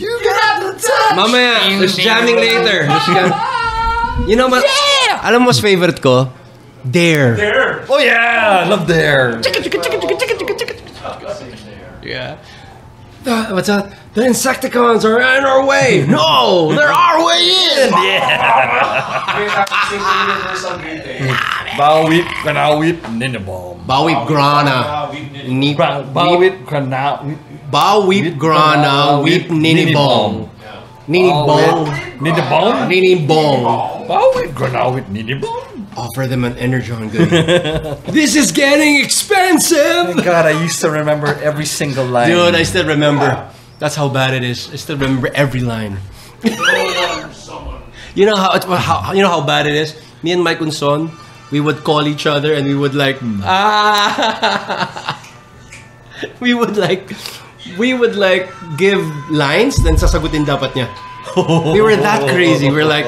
You got the touch. Mamaya, there's jamming later. You know what? Alam mo mas favorite ko? Dare. Oh yeah, I love Dare. Yeah. What's that? The Insecticons are in our way. No, they're our way in. Bawit, Granawit, Ninibom. Bawit Grana. Bawit, Granawit. Bawit Grana with Ninibong. Ninibong. Ninibom? Ninibong. Bawit, Granawit, Ninibom. Offer them an Energon good. This is getting expensive. God, I used to remember every single line. Dude, I still remember. That's how bad it is. I still remember every line. You know how bad it is? Me and Mike Unson, we would call each other and we would like we would like give lines, then sasagutin dapat niya. We were that crazy. We were like,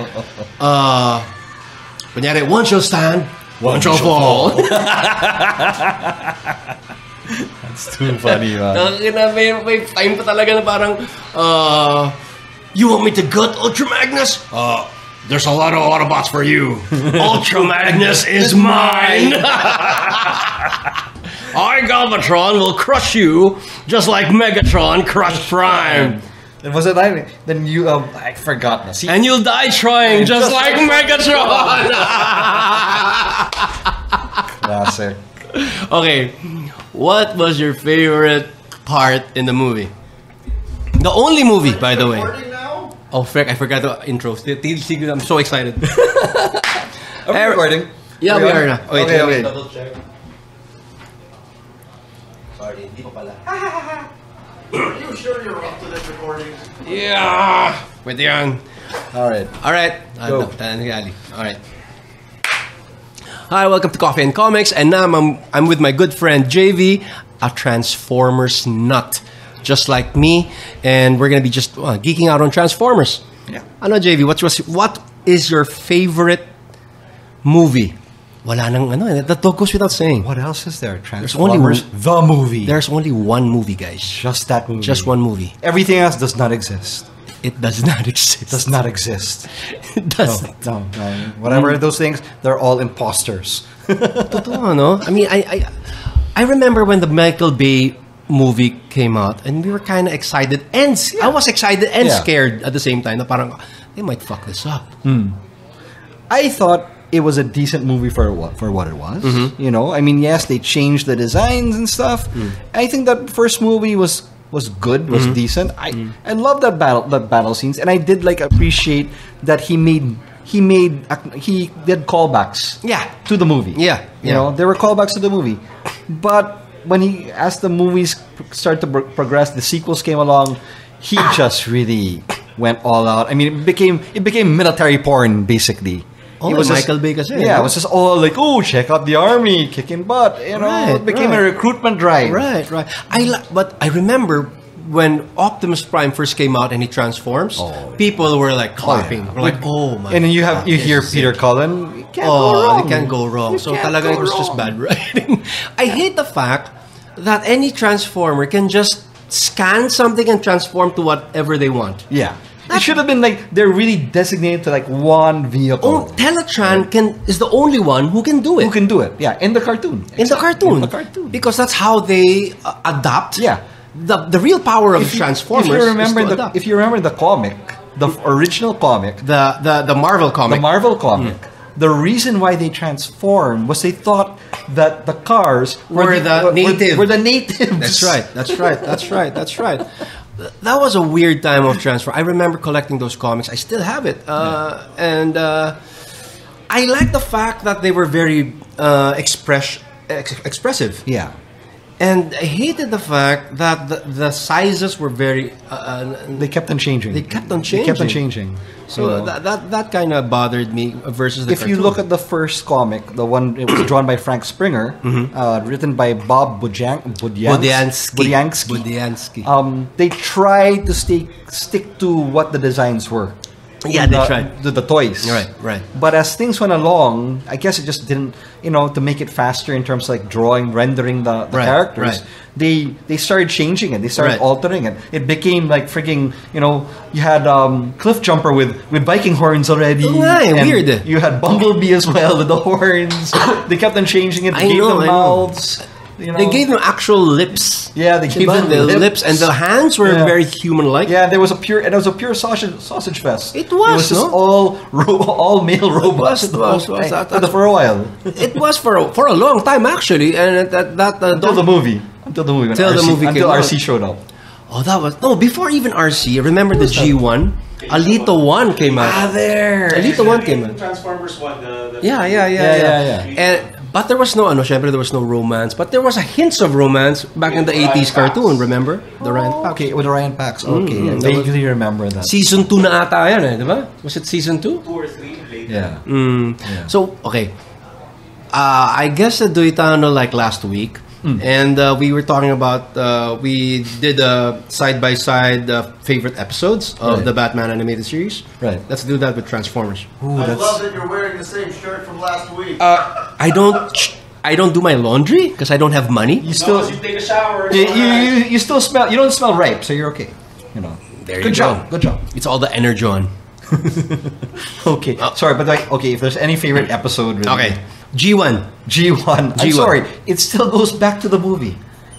kunyari, one shall stand, one shall fall. That's too funny, man. May time pa talaga na parang, you want me to gut Ultra Magnus? There's a lot of Autobots for you. Ultra Magnus is mine. I, Galvatron, will crush you just like Megatron crushed Prime. And was it like then you I forgot. See? And you'll die trying just like Megatron. Classic. Okay, what was your favorite part in the movie? The only movie, by the way. Oh, frick, I forgot the intro. I'm so excited. Are we recording? Yeah, we are now. Wait, okay. double check. Sorry, hindi pa pala. Are you sure you're up to this recording? Yeah. Pwede yan. Alright. Go. Alright. Hi, welcome to Coffee and Comics. And now I'm with my good friend JV, a Transformers nut. Just like me. And we're going to be just geeking out on Transformers. Yeah. Ano, JV, what is your favorite movie? Wala nang that goes without saying. What else is there? Transformers, the movie. There's only one movie, guys. Just that movie. Just one movie. Everything else does not exist. It does not exist. Does not exist. It doesn't. No. Whatever those things, they're all imposters. Totoo, no? I mean, I remember when the Michael Bay movie came out, and we were kind of excited, and I was excited and scared at the same time. Na parang they might fuck this up. I thought it was a decent movie for what it was. Mm-hmm. You know, I mean, yes, they changed the designs and stuff. I think that first movie was good, was decent. I love that battle scenes, and I did like appreciate that he did callbacks. To the movie. You know, there were callbacks to the movie, but as the movies started to progress, the sequels came along. He just really went all out. I mean, it became military porn basically. Oh, it was Michael Bay kasi. Yeah, it was just all like, oh, check out the army, kicking butt. You know, it became a recruitment drive. Right. But I remember when Optimus Prime first came out and he transforms, people were like clapping. We're like, oh my! And then you hear Peter Cullen. They can't go wrong. So talaga it was just bad writing. I hate the fact that any transformer can just scan something and transform to whatever they want. Yeah. It should have been like they're really designated to like one vehicle. Teletran is the only one who can do it. Yeah, in the cartoon. In the cartoon. Because that's how they adapt. Yeah. The real power of Transformers. If you remember the comic, the original comic, the Marvel comic. The reason why they transformed was they thought that the cars were the natives. That's right. That was a weird time of transfer. I remember collecting those comics. I still have it. And I like the fact that they were very expressive. Yeah. And I hated the fact that the sizes were very... they kept on changing. So that kind of bothered me versus the cartoon. You look at the first comic, the one it was drawn by Frank Springer, written by Bob Budiansky. They tried to stick to what the designs were. Yeah, that's right. The toys. Right. But as things went along, I guess it just didn't, to make it faster in terms of like rendering the characters. Right. They started changing it. They started altering it. It became like freaking, you had Cliff Jumper with Viking horns already. Weird. You had Bumblebee as well with the horns. They kept on changing it. They gave them mouths. They gave them actual lips. Yeah, they gave them the lips, and the hands were very human-like. Yeah, it was a pure sausage fest. It was just all male robots. It was for a while. It was for a long time actually, and until the movie until RC showed up. Oh, that was before even RC. Remember the G1? Alita 1 came out. Alita 1 came out. Transformers 1. Yeah. But there was syempre there was no romance. But there was a hints of romance back in the 80s cartoon, remember? The Ryan Pax. Okay, with the Ryan Pax. Okay, I vaguely remember that. Season 2 na ata yan di ba? Was it season 2? 2 or 3 later. Yeah. So, okay. I guess Duitano like last week. And we were talking about, we did side-by-side favorite episodes of the Batman animated series. Right. Let's do that with Transformers. Ooh, I love that you're wearing the same shirt from last week. I don't do my laundry because I don't have money. You take a shower. You still smell. You don't smell ripe, so you're okay. There Good job. It's all the Energon. Okay. Sorry, but if there's any favorite episode, really, okay. G1. I'm sorry. It still goes back to the movie.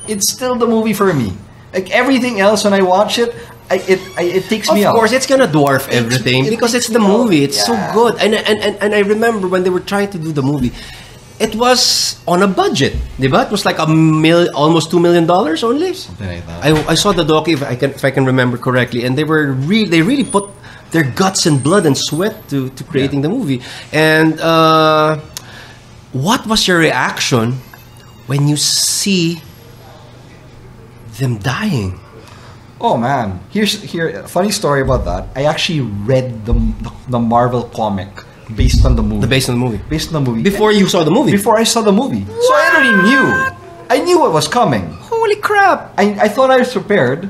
It's still the movie for me. Like everything else, when I watch it, it takes me out. Of course, it's gonna dwarf everything because it's the movie. It's so good. And I remember when they were trying to do the movie, it was on a budget, diba? It was like almost $2 million only. Something like that. I saw the doc if I can remember correctly, and they really put their guts and blood and sweat to creating the movie. And what was your reaction when you see them dying? Oh man, here a funny story about that. I actually read the Marvel comic based on the movie. Based on the movie. Before you saw the movie. Before I saw the movie. What? So I already knew. I knew what was coming. Holy crap! I thought I was prepared.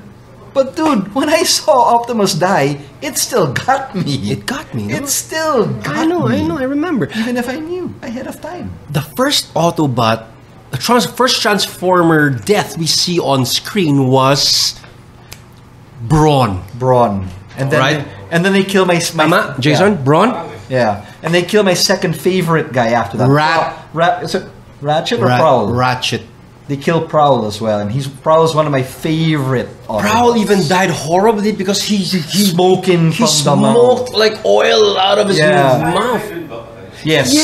But dude, when I saw Optimus die, it still got me. It got me. No? It still got me. I know, I remember. Even if I knew ahead of time. The first Autobot, first Transformer death we see on screen was Brawn. And then they kill my Jason? Yeah. Brawn? Yeah. And they kill my second favorite guy after that. Is it Ratchet or Prowl? Ratchet. They kill Prowl as well, and Prowl is one of my favorite. Prowl even died horribly because he smoked like oil out of his mouth. Yes.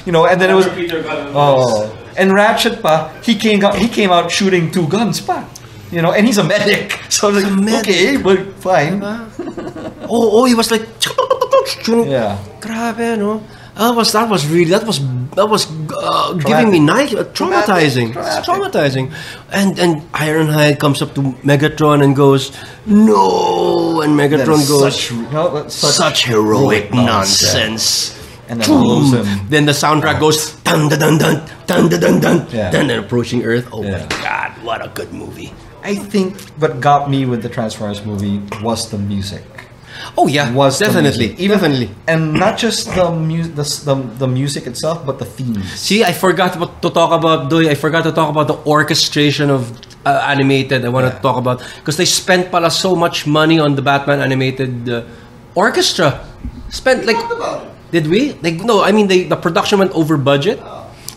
And then it was and Ratchet he came out shooting 2 guns and he's a medic, so I was like, okay, but fine. He was like, grabe, no. That was giving me traumatizing. It's traumatizing. And Ironhide comes up to Megatron and goes, no, and Megatron goes, such heroic nonsense. And then Then the soundtrack goes dun dun dun dun dun dun dun dun. Then approaching Earth. Oh my God, what a good movie. I think what got me with the Transformers movie was the music. Oh yeah, definitely. And not just the music itself, but the themes. See, I forgot to talk about the orchestration of animated. I want to talk about because they spent so much money on the Batman animated orchestra. Did we? The production went over budget.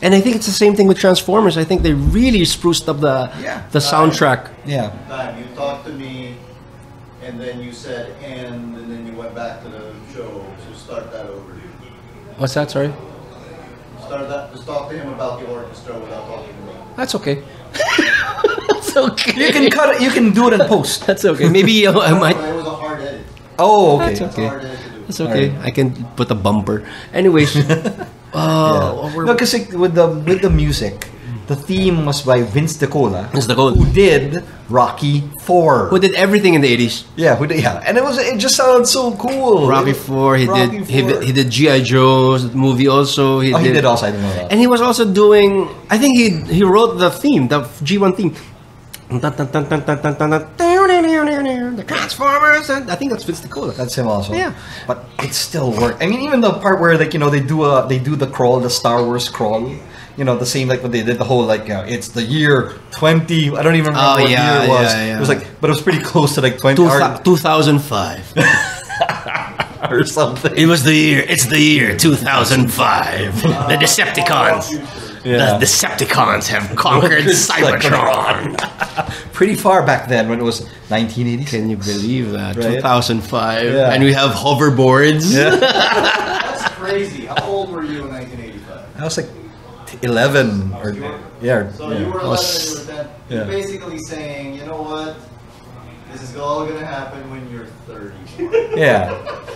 And I think it's the same thing with Transformers. I think they really spruced up the soundtrack. Yeah. You talked to me, and then you said and then you went back to the show. So start that over. What's that? Sorry. Just talk to him about the orchestra without talking to me. That's okay. That's okay. You can cut it. You can do it in post. That's okay. Maybe I might. It was a hard edit. Oh, okay. That's okay. That's okay. Right. I can put a bumper. Anyways. Because with the music, the theme was by Vince DiCola, who did Rocky 4. Who did everything in the 80s. Yeah, and it just sounded so cool. Rocky 4, he did G.I. Joe's movie also. He did also, I didn't know that. And he was also doing, I think he wrote the theme, the G1 theme. The Transformers, and I think that's Vince Nicola. That's him also. Yeah, but it still worked. I mean, even the part where like they do the crawl, the Star Wars crawl. The same like when they did the whole like it's the year 20. I don't even remember what year it was. It was like, but it was pretty close to like 2005 or something. It's the year 2005. The Decepticons. Yeah. The Decepticons have conquered Cybertron. Pretty far back then when it was 1980. Can you believe that? Right? 2005. Yeah. And we have hoverboards. Yeah. That's crazy. How old were you in 1985? I was like 11 or yeah. So you were 11 and you were 10. You're basically saying, you know what? This is all going to happen when you're 30. Yeah.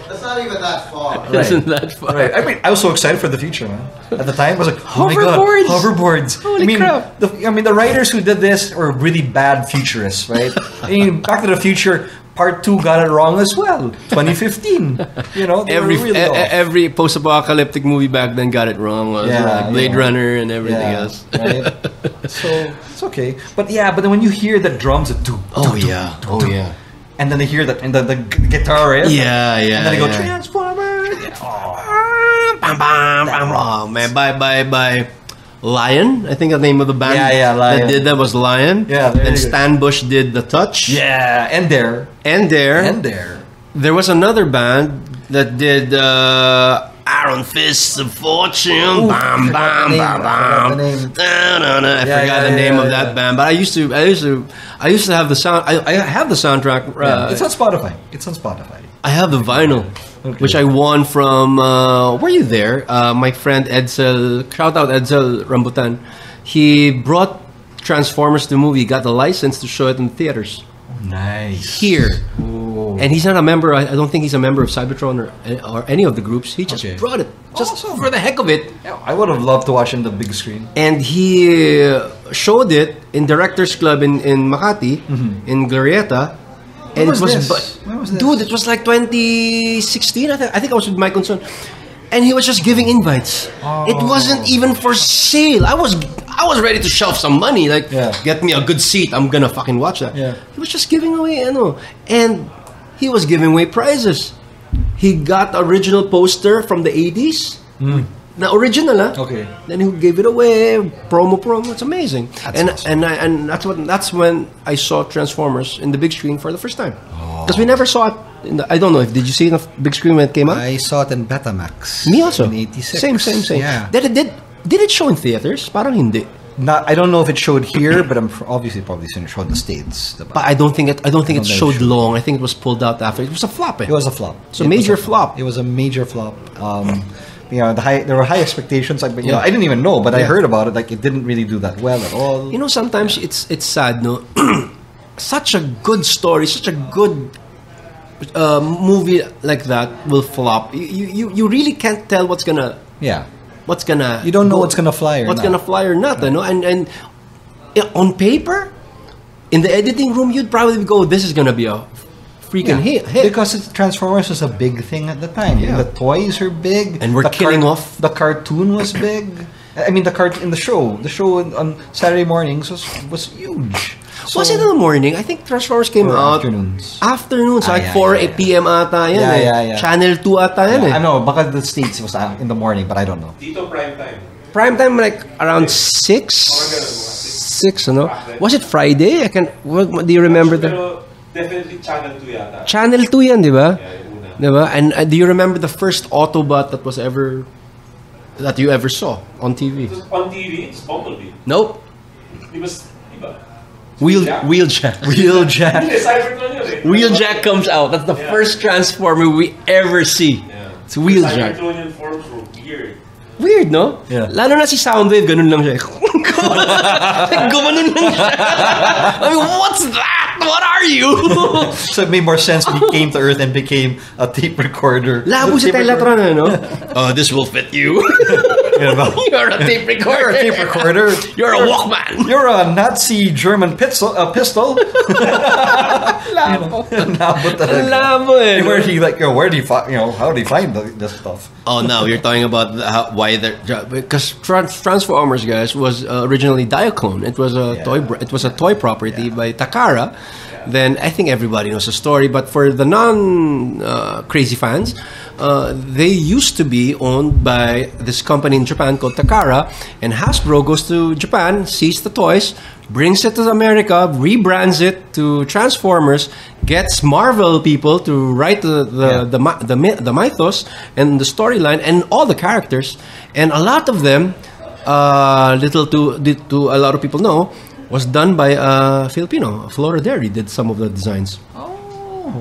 That's not even that far. Right. Isn't that far? Right. I mean, I was so excited for the future, man. At the time, I was like, oh my God, hoverboards. Holy crap. The writers who did this were really bad futurists, right? I mean, Back to the Future Part 2 got it wrong as well. 2015. Every post-apocalyptic movie back then got it wrong. Like Blade Runner and everything else. Right? So it's okay. But then when you hear the drums, and then they hear that and the guitar riff. Yeah. And then they go Transformers. Oh man, by Lion, I think the name of the band Lion. that did that was Lion. Yeah, and Stan Bush did The Touch. Yeah, and there. There was another band that did Iron Fists of Fortune. Ooh, bam, bam, bam, bam. I forgot the name of that band, but I used to have the sound. I have the soundtrack. It's on Spotify. I have the vinyl, which I won from. Were you there? My friend Edsel. Shout out Edsel Rambutan. He brought Transformers the movie. Got the license to show it in theaters. Nice. Here. Ooh. And he's not a member. I don't think he's a member of Cybertron or any of the groups. He just brought it just for the heck of it. Yeah, I would have loved to watch it on the big screen. And he showed it in Directors Club in Makati, in Glorieta. And when was this? Dude, it was like 2016. I think I was with my concern. And he was just giving invites. It wasn't even for sale. I was ready to shelf some money. Like, get me a good seat. I'm gonna fucking watch that. Yeah. He was just giving away, and he was giving away prizes. He got the original poster from the 80s. The original, Okay. Then he gave it away. Promo. It's amazing. Awesome. And that's when I saw Transformers in the big screen for the first time. Because we never saw it. I don't know if did you see it on the big screen when it came out? I saw it in Betamax. Me also. In '86. Same. Yeah. Did it show in theaters? Parang hindi. I don't know if it showed here, but I'm obviously probably seen it show in the States. But I don't think it showed long. I think it was pulled out after. It was a flop. It was a flop. It's a major flop. It was a major flop. There were high expectations. I didn't even know, but I heard about it. Like it didn't really do that well at all. Sometimes it's sad, no. Such a good story, such a good movie like that will flop. You really can't tell what's gonna. Yeah. What's gonna? You don't know what's gonna fly or what's gonna fly or not. No. And on paper, in the editing room, you'd probably go, "This is gonna be a freaking hit." Because Transformers was a big thing at the time. Yeah. The toys are big, and we're killing off. The cartoon was big. I mean, the show on Saturday mornings was huge. So, was it in the morning? I think Transformers came out afternoons, like 4 p.m. ata yan. Yeah. Channel 2 ata yan. I know, because the States was in the morning, but I don't know. Dito prime time. Prime time like around 6. 6, Was it Friday? Do you remember that? Definitely Channel 2 yata. Channel 2 yan, di ba? Yeah, yung una. Di ba? And do you remember the first Autobot that you ever saw on TV? On TV, it's Bumblebee. Nope. It was, diba? Wheeljack. Wheeljack comes out. That's the first Transformer we ever see. Yeah. It's Wheeljack. Cybertronian forms were weird. Weird, no? Yeah. Lalo na si Soundwave, ganun lang siya. Gumanon lang siya. I mean, what's that? What are you? So it made more sense when he came to Earth and became a tape recorder. Labo sa Teletron, no? This will fit you. You're a tape recorder. You're a tape recorder. You're a Walkman. You're a Nazi German pistol. Labo. Labo eh. Where do you find, how do you find this stuff? Oh, no, you're talking about why because Transformers, guys, was originally Diaclone. It was a toy property by Takara, then I think everybody knows the story. But for the non-crazy fans, they used to be owned by this company in Japan called Takara, and Hasbro goes to Japan, sees the toys, brings it to America, rebrands it to Transformers, gets Marvel people to write the mythos and the storyline and all the characters, and a lot of them, little to a lot of people know, was done by Filipino. Flora Derry did some of the designs.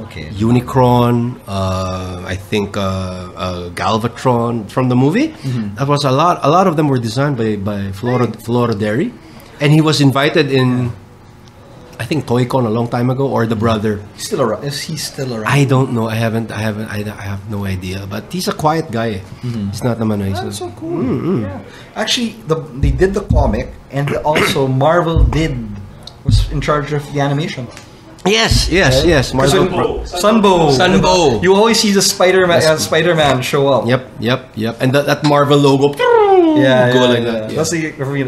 Okay. Unicron, I think Galvatron from the movie. That was a lot of them were designed by Flora Derry, and he was invited in, I think, ToyCon a long time ago, or the brother. Still around? Is he still around? I don't know. I have no idea. But he's a quiet guy. He's not naman nice. That's so cool. Yeah. Actually, they did the comic, and also Marvel was in charge of the animation. Yes. Marvel. Sunbow. You always see the Spider-Man show up. Yep. And that Marvel logo. Like that.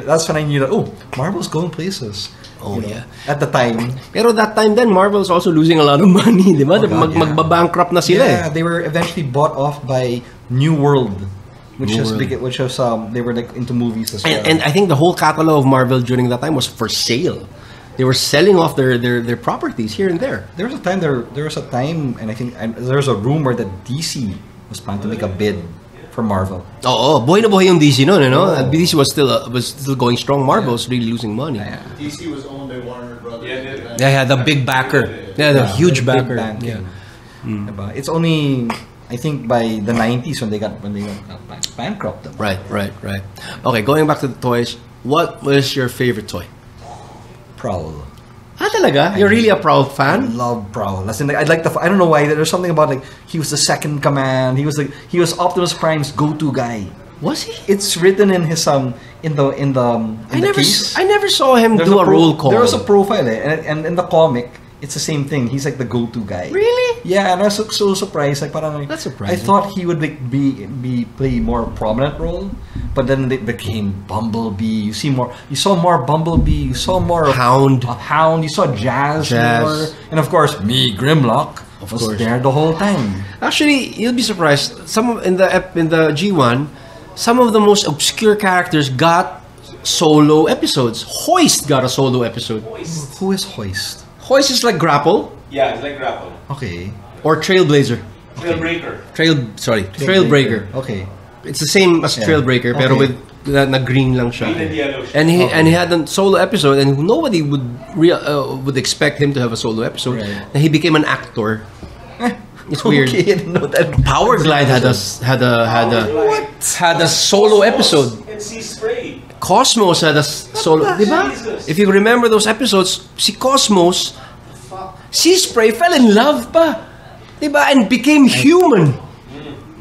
That's when I knew that. Oh, Marvel's going places. Oh, yeah. At the time. Pero that time then, Marvel's also losing a lot of money, di ba? Magbabankrupt na sila. Yeah, they were eventually bought off by New World, which was they were like into movies as well. And I think the whole catalog of Marvel during that time was for sale. They were selling off their properties here and there. There was a time, and I think there was a rumor that DC was planning to make a bid for Marvel. Buhay na buhay yung DC noon, you know. DC was still going strong. Marvel was really losing money. Yeah. DC was owned by Warner Brothers. Yeah, the big backer. The huge backer. It's only, I think, by the 90s when they got bankrupt. Right. Okay, going back to the toys. What was your favorite toy? Prowl. Talaga? You're really a Prowl fan? I love Prowl. I'd like I don't know why. There's something about like he was the second command. He was Optimus Prime's go-to guy. Was he? It's written in his in the case. I never saw him do a roll call. There was a profile, and in the comic, it's the same thing. He's like the go-to guy. Really? Yeah, and I was so surprised. Like, that's surprising. I thought he would play more prominent role, but then it became Bumblebee. You saw more Bumblebee. You saw more Hound. You saw Jazz more, and of course me, Grimlock, was there the whole time. Actually, you'll be surprised. In the G1, some of the most obscure characters got solo episodes. Hoist got a solo episode. Who is Hoist? Hoist is like Grapple. Yeah, it's like Grapple. Okay. Or Trailblazer. Trailbreaker. Trailbreaker. Okay. It's the same as Trailbreaker, pero with na green lang siya. Green and yellow. And he had a solo episode, and nobody would expect him to have a solo episode. Right. And he became an actor. It's weird. Okay, I didn't know that. Powerglide had a solo episode. And Sea Spray. Cosmos had a solo, diba? If you remember those episodes, si Cosmos, Sea Spray fell in love pa, diba? And became human.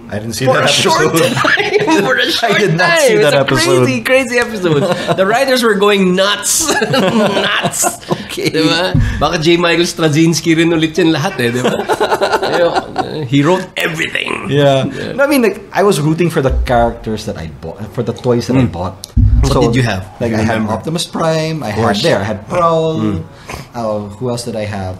I didn't see that episode. For a short time. I did not see that episode. Crazy episode. The writers were going nuts. Okay. Diba? Baka J. Michael Straczynski rin ulit yan lahat diba? He wrote everything. Yeah. No, I mean, like, I was rooting for the characters that I bought, for the toys that I bought. What did you have? Like, I had Optimus Prime. I had Prowl. Who else did I have?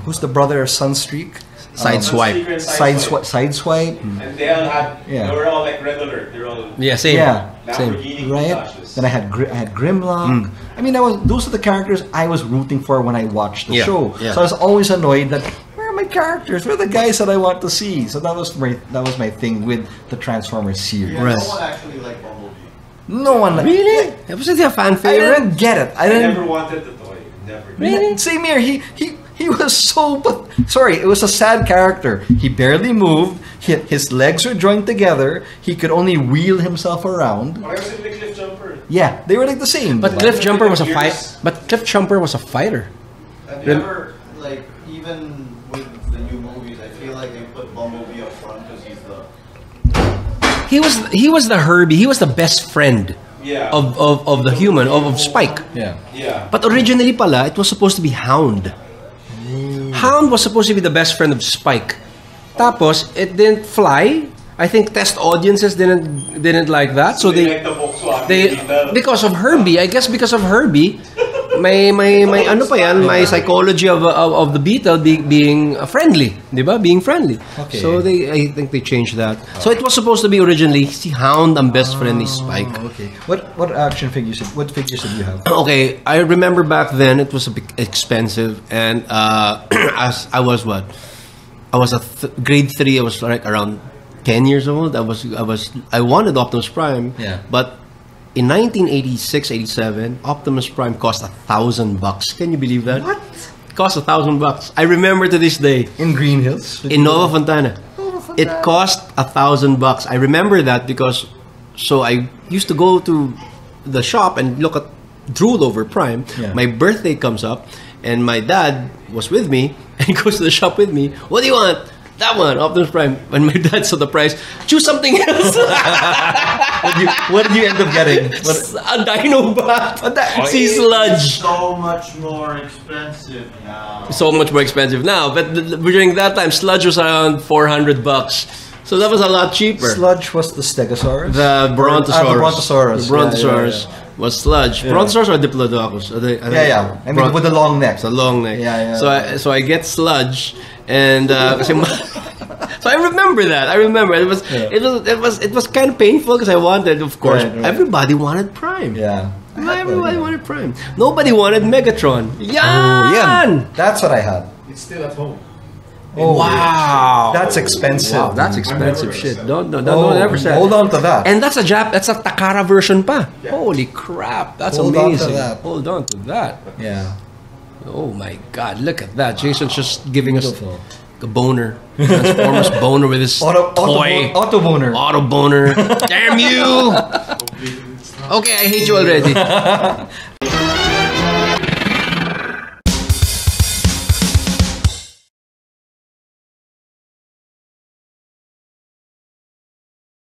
Who's the brother of Sunstreak? Sideswipe. Sideswipe. And they all had. They were all like Red Alert. They're all. Yeah, same. Yeah. Lamborghini Right. Countachos. Then I had Grimlock. I mean, those are the characters I was rooting for when I watched the show. Yeah. So I was always annoyed that where are my characters? Where are the guys that I want to see? So that was my thing with the Transformers series. Yeah, no one actually liked Bumblebee. No one Really? Was it a fan I favorite? didn't get it. I never wanted the toy. Never. Really? Same here. He was so... Sorry, it was a sad character. He barely moved. His legs were joined together. He could only wheel himself around. Or was it the Cliff Jumper? Yeah, they were like the same. But Cliff Jumper was a fighter. Have you ever, like, even with the new movies, I feel like they put Bumblebee up front because he's the... He was the Herbie. He was the best friend of the human, of Spike. Yeah. But originally pala, it was supposed to be Hound. Hound was supposed to be the best friend of Spike. Tapos, it didn't fly. I think test audiences didn't like that. So they like the Volkswagen because of Herbie, I guess because of Herbie, may ano pa yan, my psychology of the Beatle being friendly, di ba? Being friendly. Okay. So I think they changed that. So it was supposed to be originally si Hound ang best friend ni Spike. Okay. What action figures? What figures did you have? Okay, I remember back then it was a bit expensive, and as I was grade 3. I was like around 10 years old. I wanted Optimus Prime. Yeah. But in 1986, 87, Optimus Prime cost $1,000. Can you believe that? What? It cost $1,000. I remember to this day. In Green Hills? In Nova Fontana. It cost $1,000. I remember that because I used to go to the shop and look at drool over Prime. Yeah. My birthday comes up and my dad was with me and goes to the shop with me. What do you want? That one, Optimus Prime. When my dad saw the price, choose something else. What did you end up getting? A Dinobot. Sea Sludge. So much more expensive now. So much more expensive now. But during that time, Sludge was around $400. So that was a lot cheaper. Sludge was the Stegosaurus? The Brontosaurus. The Brontosaurus. The Brontosaurus was Sludge. Yeah. Brontosaurus or Diplodocus? Yeah. I mean, with the long neck. It's a long neck. Yeah. So I get Sludge, and so I remember that. It was kind of painful because I wanted, of course, Right. Everybody wanted Prime. Yeah. Everybody wanted Prime. Nobody wanted Megatron. Yeah. That's what I had. It's still at home. Oh, wow. That's expensive. Wow, that's expensive shit. Don't ever say. Hold on to that. And that's a Takara version pa. Yeah. Holy crap, that's Hold on to amazing. that. Hold on to that. Yeah. Oh my God, look at that. Jason's just giving us Beautiful. a boner. Transformers boner with his toy. Auto boner. Auto boner. Damn you! Okay, I hate you already.